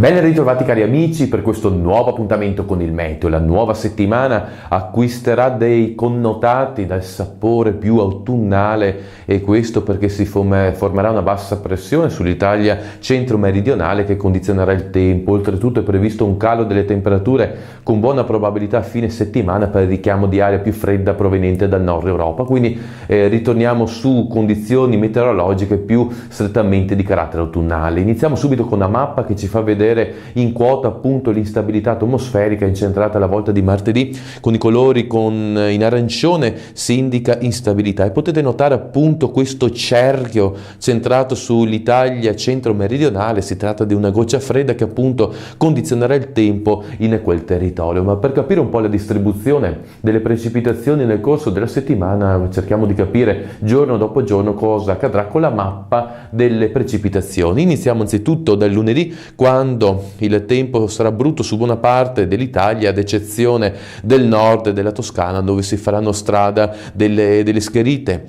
Ben ritrovati cari amici per questo nuovo appuntamento con il meteo. La nuova settimana acquisterà dei connotati dal sapore più autunnale e questo perché si formerà una bassa pressione sull'Italia centro-meridionale che condizionerà il tempo. Oltretutto è previsto un calo delle temperature con buona probabilità a fine settimana per il richiamo di aria più fredda proveniente dal nord Europa. Quindi ritorniamo su condizioni meteorologiche più strettamente di carattere autunnale. Iniziamo subito con una mappa che ci fa vedere in quota appunto l'instabilità atmosferica incentrata alla volta di martedì con i colori in arancione si indica instabilità e potete notare appunto questo cerchio centrato sull'Italia centro-meridionale. Si tratta di una goccia fredda che appunto condizionerà il tempo in quel territorio. Ma per capire un po' la distribuzione delle precipitazioni nel corso della settimana cerchiamo di capire giorno dopo giorno cosa accadrà con la mappa delle precipitazioni. Iniziamo anzitutto dal lunedì, quando il tempo sarà brutto su buona parte dell'Italia, ad eccezione del nord e della Toscana, dove si faranno strada delle schiarite.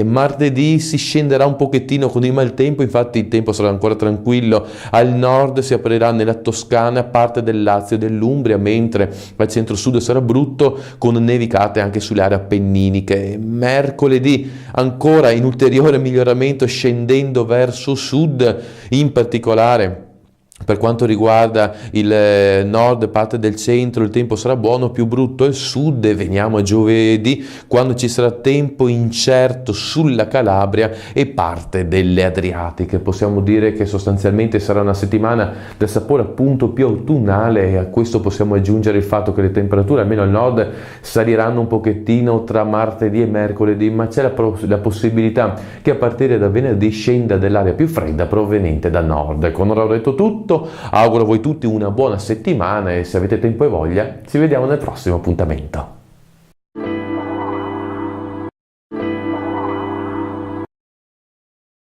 Martedì si scenderà un pochettino con il maltempo, infatti il tempo sarà ancora tranquillo. Al nord si aprirà nella Toscana, parte del Lazio e dell'Umbria, mentre al centro-sud sarà brutto con nevicate anche sulle aree appenniniche. Mercoledì ancora in ulteriore miglioramento scendendo verso sud, in particolare per quanto riguarda il nord e parte del centro il tempo sarà buono, più brutto il sud. E veniamo a giovedì, quando ci sarà tempo incerto sulla Calabria e parte delle Adriatiche. Possiamo dire che sostanzialmente sarà una settimana del sapore appunto più autunnale, e a questo possiamo aggiungere il fatto che le temperature almeno al nord saliranno un pochettino tra martedì e mercoledì, ma c'è la possibilità che a partire da venerdì scenda dell'aria più fredda proveniente dal nord. Con ora ho detto tutto. Auguro a voi tutti una buona settimana e se avete tempo e voglia ci vediamo nel prossimo appuntamento.